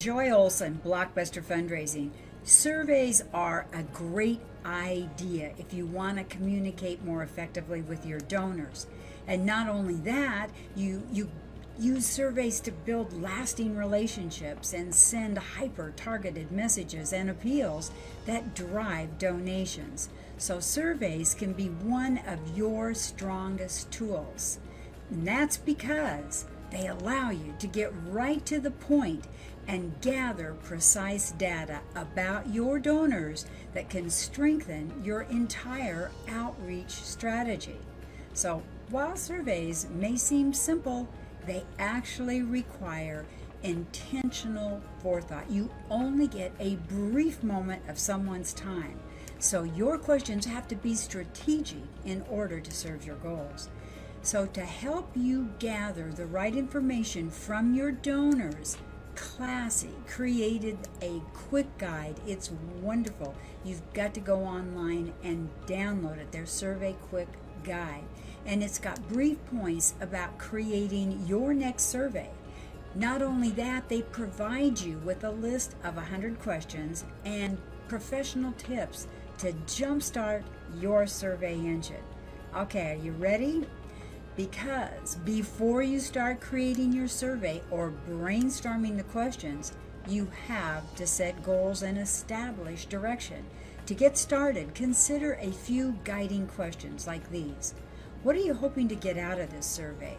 Joy Olson, BlockBuster Fundraising. Surveys are a great idea if you want to communicate more effectively with your donors. And not only that, you use surveys to build lasting relationships and send hyper-targeted messages and appeals that drive donations. So surveys can be one of your strongest tools. And that's because they allow you to get right to the point and gather precise data about your donors that can strengthen your entire outreach strategy. So while surveys may seem simple, they actually require intentional forethought. You only get a brief moment of someone's time, so your questions have to be strategic in order to serve your goals. So to help you gather the right information from your donors, Classy created a quick guide. It's wonderful. You've got to go online and download it, their Survey Quick Guide. And it's got brief points about creating your next survey. Not only that, they provide you with a list of 100 questions and professional tips to jumpstart your survey engine. Okay, are you ready? Because before you start creating your survey or brainstorming the questions, you have to set goals and establish direction. To get started, consider a few guiding questions like these. What are you hoping to get out of this survey?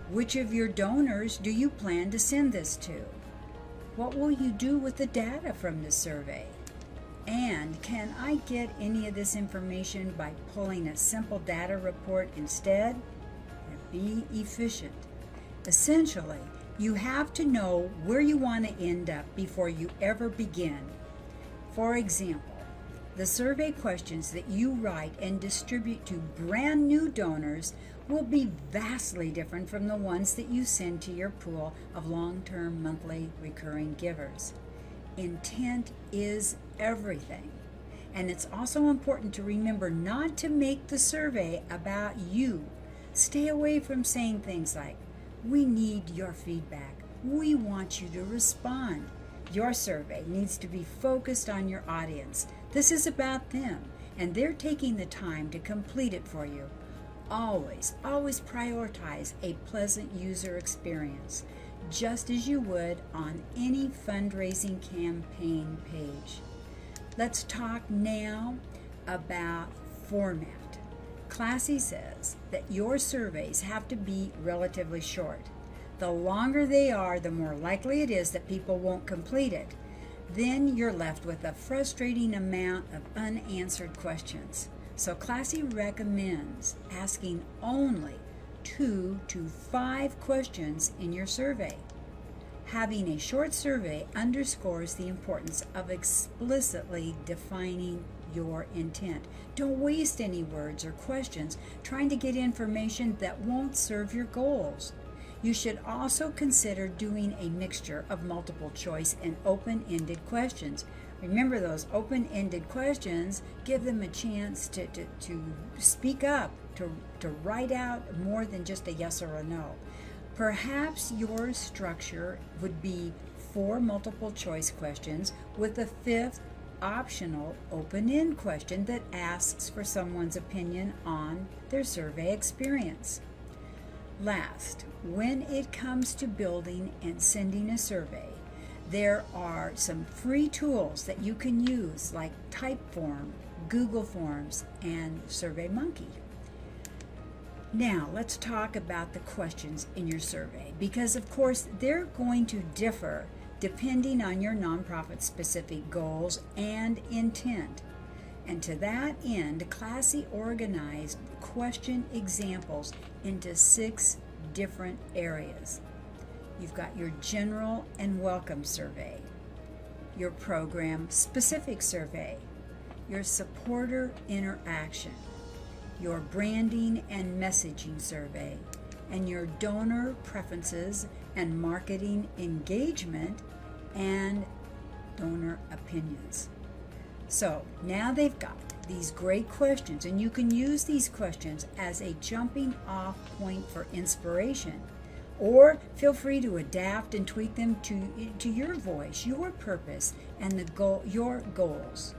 Which of your donors do you plan to send this to? What will you do with the data from this survey? And can I get any of this information by pulling a simple data report instead? Be efficient. Essentially, you have to know where you want to end up before you ever begin. For example, the survey questions that you write and distribute to brand new donors will be vastly different from the ones that you send to your pool of long-term monthly recurring givers. Intent is everything. And it's also important to remember not to make the survey about you. Stay away from saying things like, "We need your feedback. We want you to respond." Your survey needs to be focused on your audience. This is about them, and they're taking the time to complete it for you. Always prioritize a pleasant user experience, just as you would on any fundraising campaign page. Let's talk now about format. Classy says that your surveys have to be relatively short. The longer they are, the more likely it is that people won't complete it. Then you're left with a frustrating amount of unanswered questions. So Classy recommends asking only 2 to 5 questions in your survey. Having a short survey underscores the importance of explicitly defining your intent. Don't waste any words or questions trying to get information that won't serve your goals. You should also consider doing a mixture of multiple choice and open-ended questions. Remember, those open-ended questions give them a chance to speak up, to write out more than just a yes or a no. Perhaps your structure would be 4 multiple choice questions with a 5th optional open-end question that asks for someone's opinion on their survey experience. Last, when it comes to building and sending a survey, there are some free tools that you can use like Typeform, Google Forms, and SurveyMonkey. Now, let's talk about the questions in your survey, because of course they're going to differ depending on your nonprofit's specific goals and intent. And to that end, Classy organized question examples into 6 different areas. You've got your general and welcome survey, your program specific survey, your supporter interaction, your branding and messaging survey, and your donor preferences and marketing engagement and donor opinions. So now they've got these great questions, and you can use these questions as a jumping off point for inspiration. Or feel free to adapt and tweak them to your voice, your purpose, and your goals.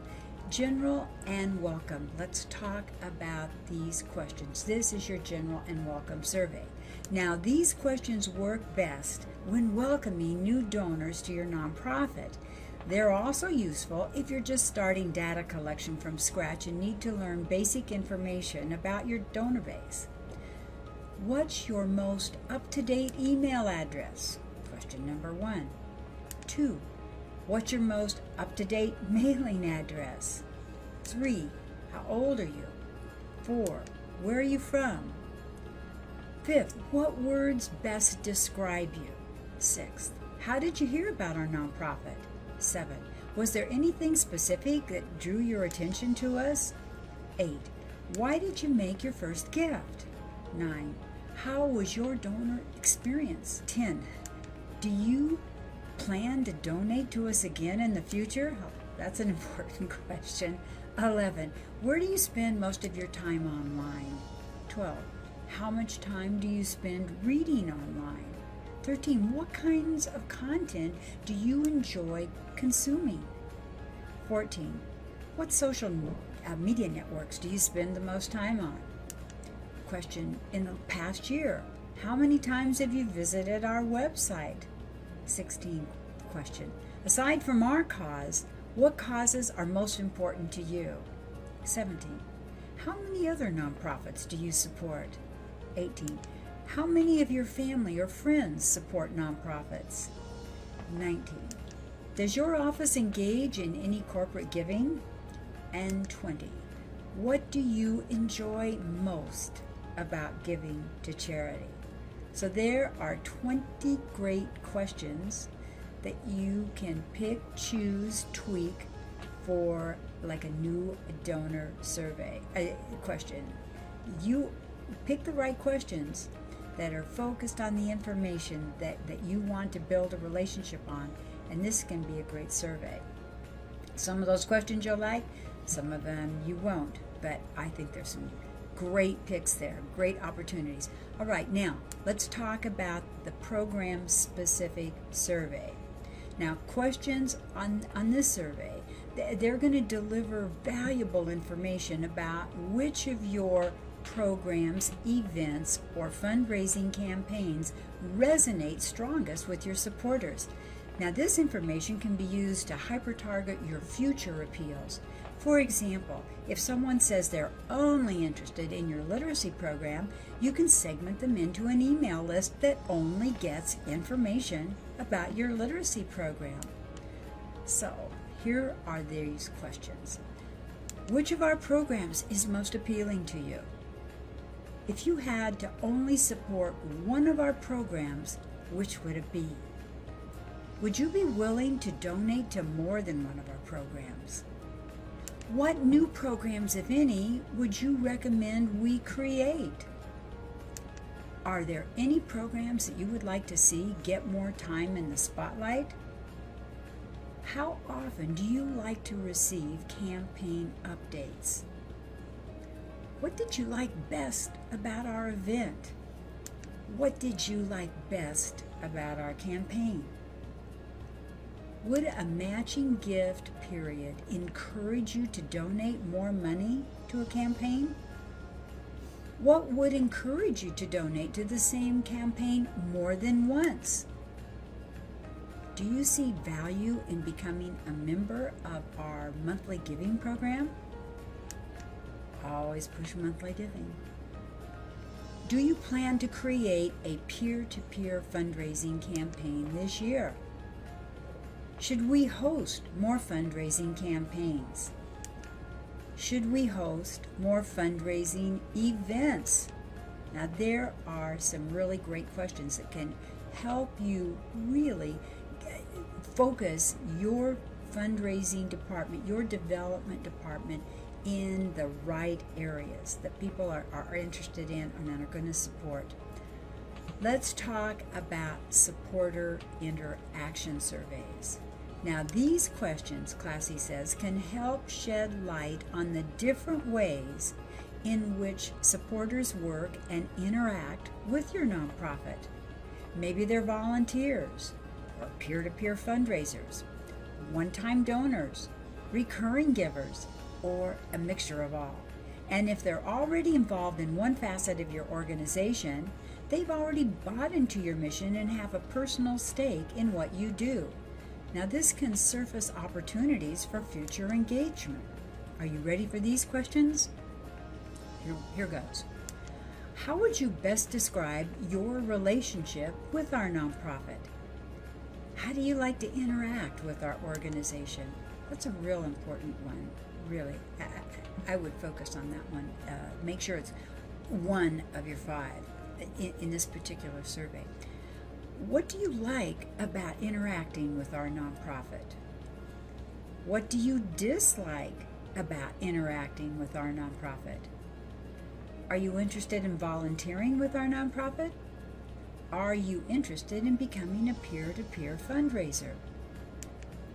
General and welcome. Let's talk about these questions. This is your general and welcome survey. Now, these questions work best when welcoming new donors to your nonprofit. They're also useful if you're just starting data collection from scratch and need to learn basic information about your donor base. What's your most up-to-date email address? Question number 1. 2. What's your most up-to-date mailing address? 3. How old are you? 4. Where are you from? 5th, what words best describe you? 6th, how did you hear about our nonprofit? 7. Was there anything specific that drew your attention to us? 8. Why did you make your first gift? 9. How was your donor experience? 10. Do you plan to donate to us again in the future? Oh, that's an important question. 11. Where do you spend most of your time online? 12. How much time do you spend reading online? 13. What kinds of content do you enjoy consuming? 14. What social media networks do you spend the most time on? Question, in the past year, how many times have you visited our website? 16. Question, aside from our cause, what causes are most important to you? 17. How many other nonprofits do you support? 18. How many of your family or friends support nonprofits? 19. Does your office engage in any corporate giving? And 20. What do you enjoy most about giving to charity? So there are 20 great questions that you can pick, choose, tweak for like a new donor survey question. You pick the right questions that are focused on the information that you want to build a relationship on, and this can be a great survey. Some of those questions you'll like, some of them you won't, but I think there's some great picks there, great opportunities. All right, now let's talk about the program-specific survey. Now, questions on this survey, they're going to deliver valuable information about which of your programs, events, or fundraising campaigns resonate strongest with your supporters. Now, this information can be used to hyper-target your future appeals. For example, if someone says they're only interested in your literacy program, you can segment them into an email list that only gets information about your literacy program. So, here are these questions. Which of our programs is most appealing to you? If you had to only support one of our programs, which would it be? Would you be willing to donate to more than one of our programs? What new programs, if any, would you recommend we create? Are there any programs that you would like to see get more time in the spotlight? How often do you like to receive campaign updates? What did you like best about our event? What did you like best about our campaign? Would a matching gift period encourage you to donate more money to a campaign? What would encourage you to donate to the same campaign more than once? Do you see value in becoming a member of our monthly giving program? Always push monthly giving. Do you plan to create a peer-to-peer fundraising campaign this year? Should we host more fundraising campaigns? Should we host more fundraising events? Now, there are some really great questions that can help you really focus your fundraising department, your development department in the right areas that people are interested in and are going to support. Let's talk about supporter interaction surveys. Now, these questions, Classy says, can help shed light on the different ways in which supporters work and interact with your nonprofit. Maybe they're volunteers or peer-to-peer fundraisers, one-time donors, recurring givers, or a mixture of all. And if they're already involved in one facet of your organization, they've already bought into your mission and have a personal stake in what you do. Now, this can surface opportunities for future engagement. Are you ready for these questions? Here goes. How would you best describe your relationship with our nonprofit? How do you like to interact with our organization? That's a real important one, really. I would focus on that one. Make sure it's one of your 5 in this particular survey. What do you like about interacting with our nonprofit? What do you dislike about interacting with our nonprofit? Are you interested in volunteering with our nonprofit? Are you interested in becoming a peer-to-peer fundraiser?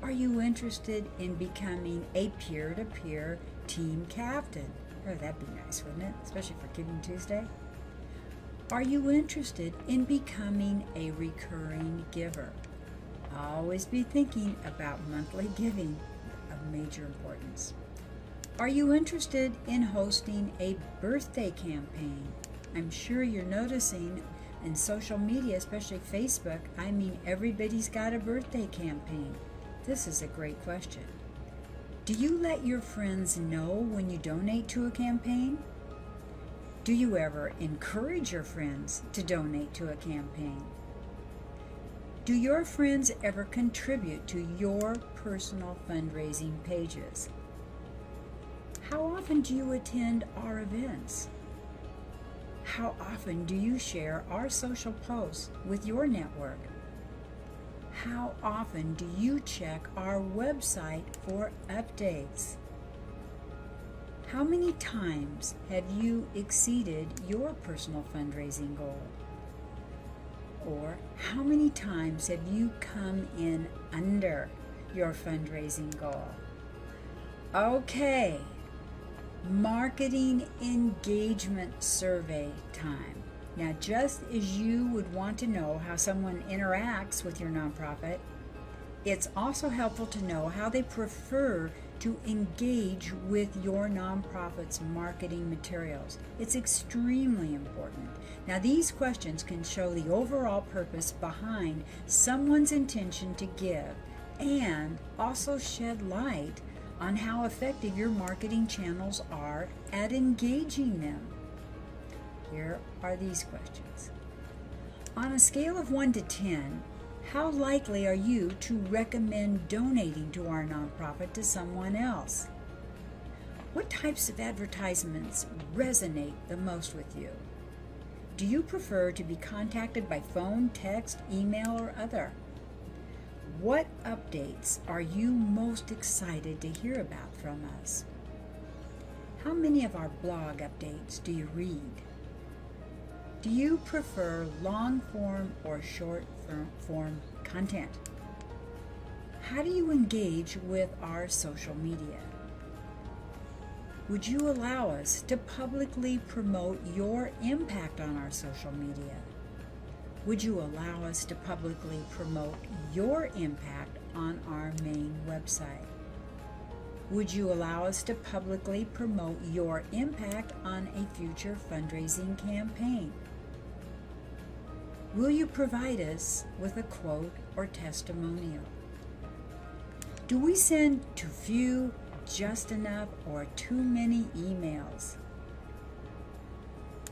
Are you interested in becoming a peer-to-peer team captain? Oh, that'd be nice, wouldn't it? Especially for Giving Tuesday. Are you interested in becoming a recurring giver? Always be thinking about monthly giving of major importance. Are you interested in hosting a birthday campaign? I'm sure you're noticing in social media, especially Facebook, everybody's got a birthday campaign. This is a great question. Do you let your friends know when you donate to a campaign? Do you ever encourage your friends to donate to a campaign? Do your friends ever contribute to your personal fundraising pages? How often do you attend our events? How often do you share our social posts with your network? How often do you check our website for updates? How many times have you exceeded your personal fundraising goal? Or how many times have you come in under your fundraising goal? Okay. Marketing engagement survey time. Now, just as you would want to know how someone interacts with your nonprofit, it's also helpful to know how they prefer to engage with your nonprofit's marketing materials. It's extremely important. Now, these questions can show the overall purpose behind someone's intention to give and also shed light on how effective your marketing channels are at engaging them. Here are these questions. On a scale of 1 to 10, how likely are you to recommend donating to our nonprofit to someone else? What types of advertisements resonate the most with you? Do you prefer to be contacted by phone, text, email, or other? What updates are you most excited to hear about from us? How many of our blog updates do you read? Do you prefer long form or short form content? How do you engage with our social media? Would you allow us to publicly promote your impact on our social media? Would you allow us to publicly promote your impact on our main website? Would you allow us to publicly promote your impact on a future fundraising campaign? Will you provide us with a quote or testimonial? Do we send too few, just enough, or too many emails?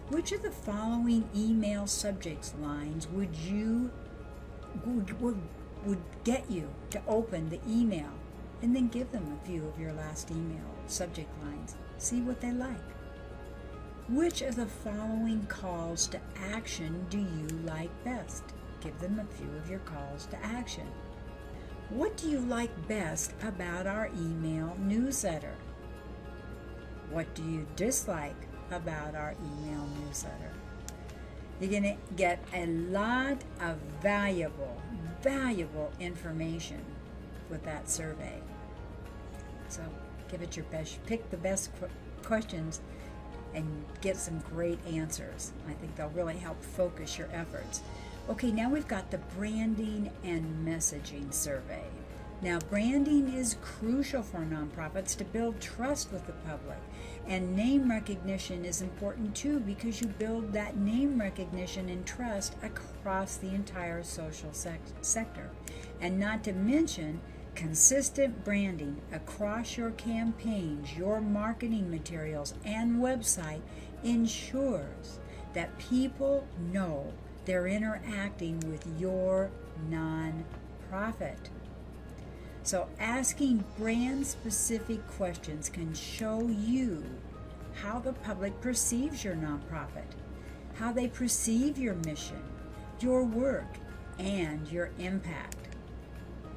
Which of the following email subject lines would get you to open the email and then give them a few of your last email subject lines? See what they like. Which of the following calls to action do you like best? Give them a few of your calls to action. What do you like best about our email newsletter? What do you dislike about our email newsletter? You're going to get a lot of valuable information with that survey. So give it your best, pick the best questions and get some great answers. I think they'll really help focus your efforts. Okay, now we've got the branding and messaging survey. Now, branding is crucial for nonprofits to build trust with the public. And name recognition is important too, because you build that name recognition and trust across the entire social sector. And not to mention, consistent branding across your campaigns, your marketing materials, and website ensures that people know they're interacting with your nonprofit. So asking brand-specific questions can show you how the public perceives your nonprofit, how they perceive your mission, your work, and your impact.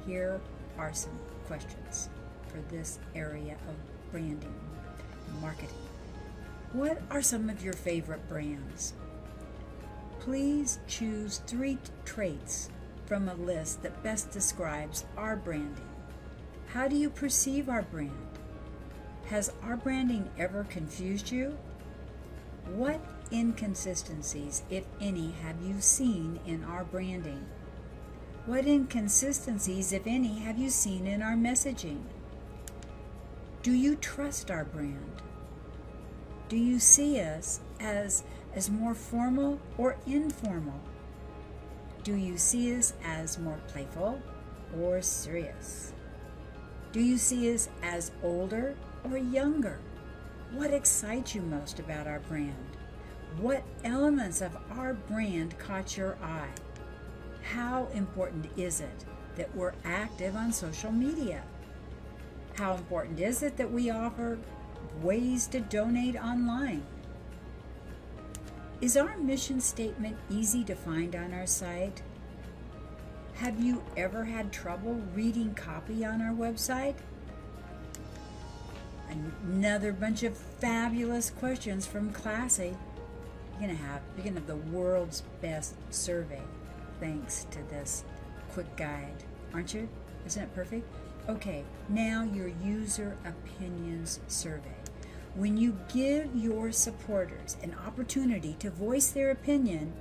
Here are some questions for this area of branding, marketing. What are some of your favorite brands? Please choose 3 traits from a list that best describes our branding. How do you perceive our brand? Has our branding ever confused you? What inconsistencies, if any, have you seen in our branding? What inconsistencies, if any, have you seen in our messaging? Do you trust our brand? Do you see us as more formal or informal? Do you see us as more playful or serious? Do you see us as older or younger? What excites you most about our brand? What elements of our brand caught your eye? How important is it that we're active on social media? How important is it that we offer ways to donate online? Is our mission statement easy to find on our site? Have you ever had trouble reading copy on our website? Another bunch of fabulous questions from Classy. You're gonna have the world's best survey thanks to this quick guide, aren't you? Isn't it perfect? Okay, now your user opinions survey. When you give your supporters an opportunity to voice their opinion,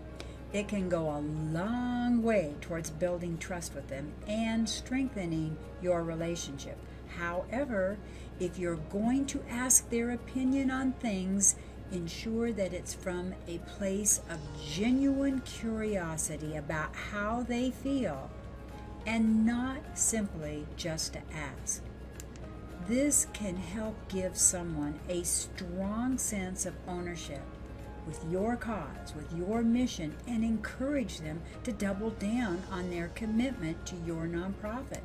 it can go a long way towards building trust with them and strengthening your relationship. However, if you're going to ask their opinion on things, ensure that it's from a place of genuine curiosity about how they feel and not simply just to ask. This can help give someone a strong sense of ownership with your cause, with your mission, and encourage them to double down on their commitment to your nonprofit.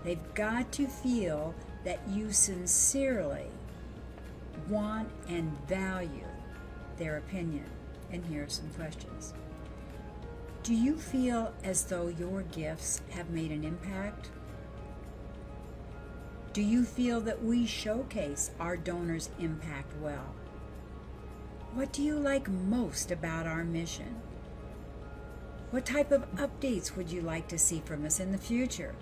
They've got to feel that you sincerely want and value their opinion. And here are some questions. Do you feel as though your gifts have made an impact? Do you feel that we showcase our donors' impact well? What do you like most about our mission? What type of updates would you like to see from us in the future?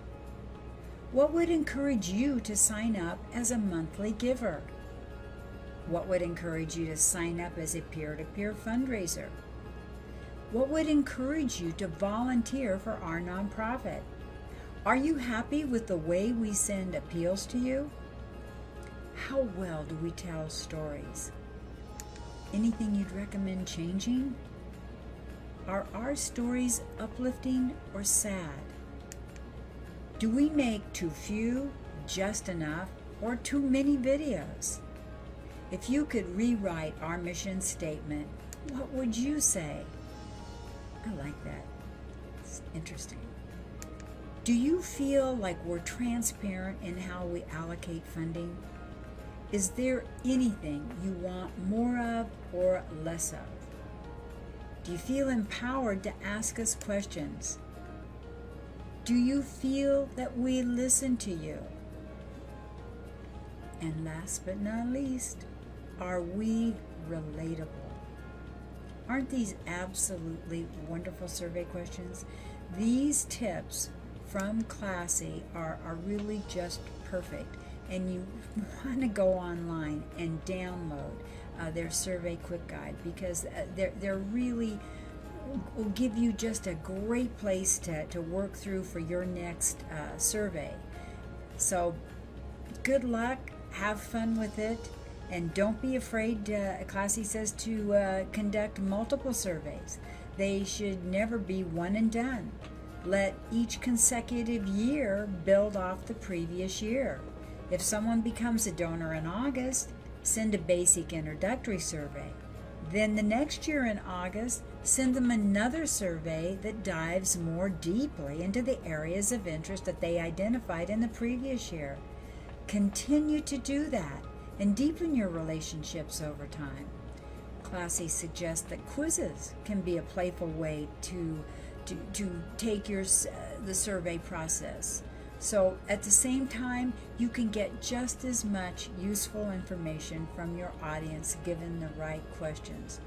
What would encourage you to sign up as a monthly giver? What would encourage you to sign up as a peer-to-peer fundraiser? What would encourage you to volunteer for our nonprofit? Are you happy with the way we send appeals to you? How well do we tell stories? Anything you'd recommend changing? Are our stories uplifting or sad? Do we make too few, just enough, or too many videos? If you could rewrite our mission statement, what would you say? I like that. It's interesting. Do you feel like we're transparent in how we allocate funding? Is there anything you want more of or less of? Do you feel empowered to ask us questions? Do you feel that we listen to you? And last but not least, are we relatable? Aren't these absolutely wonderful survey questions? These tips from Classy are really just perfect. And you want to go online and download their survey quick guide, because they're really will give you just a great place to work through for your next survey. So good luck, have fun with it, and don't be afraid, Classy says, to conduct multiple surveys. They should never be one and done. Let each consecutive year build off the previous year. If someone becomes a donor in August, send a basic introductory survey. Then the next year in August, send them another survey that dives more deeply into the areas of interest that they identified in the previous year. Continue to do that and deepen your relationships over time. Classy suggests that quizzes can be a playful way to take the survey process. So at the same time, you can get just as much useful information from your audience given the right questions.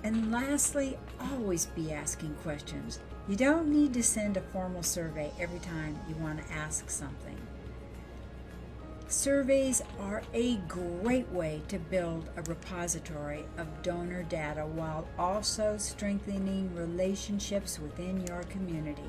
And lastly, always be asking questions. You don't need to send a formal survey every time you want to ask something. Surveys are a great way to build a repository of donor data while also strengthening relationships within your community.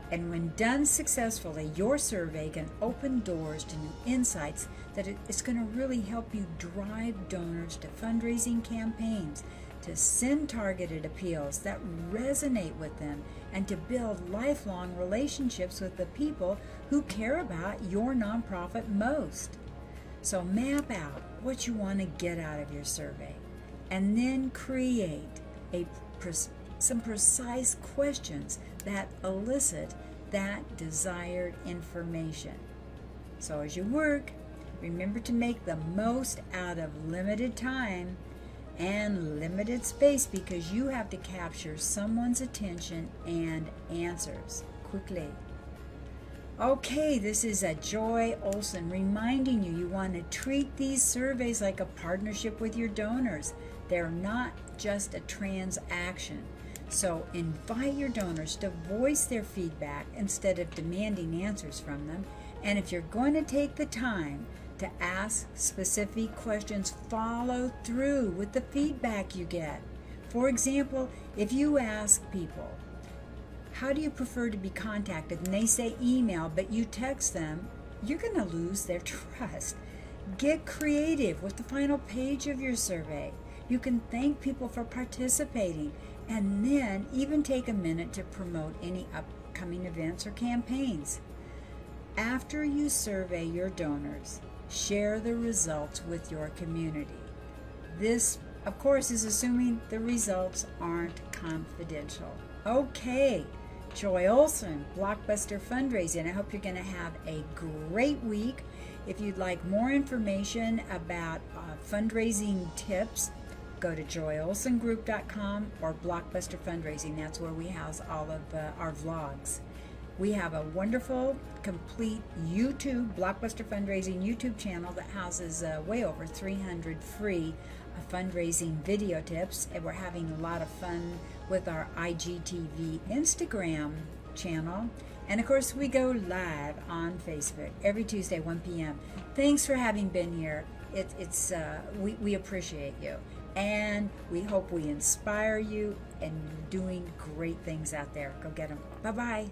And when done successfully, your survey can open doors to new insights that it's going to really help you drive donors to fundraising campaigns, to send targeted appeals that resonate with them, and to build lifelong relationships with the people who care about your nonprofit most. So map out what you want to get out of your survey, and then create some precise questions that elicit that desired information. So as you work, remember to make the most out of limited time and limited space, because you have to capture someone's attention and answers quickly. Okay, this is Joy Olson reminding you want to treat these surveys like a partnership with your donors. They're not just a transaction. So invite your donors to voice their feedback instead of demanding answers from them. And if you're going to take the time to ask specific questions, follow through with the feedback you get. For example, if you ask people, how do you prefer to be contacted? And they say email, but you text them, you're going to lose their trust. Get creative with the final page of your survey. You can thank people for participating, and then even take a minute to promote any upcoming events or campaigns. After you survey your donors, share the results with your community. This, of course, is assuming the results aren't confidential. Okay, Joy Olson, BlockBuster Fundraising. I hope you're going to have a great week. If you'd like more information about fundraising tips, go to joyolsongroup.com or BlockBuster Fundraising. That's where we house all of our vlogs. We have a wonderful, complete BlockBuster Fundraising YouTube channel that houses way over 300 free fundraising video tips. And we're having a lot of fun with our IGTV Instagram channel. And of course, we go live on Facebook every Tuesday, 1 p.m. Thanks for having been here. We appreciate you. And we hope we inspire you and doing great things out there. Go get them. Bye-bye.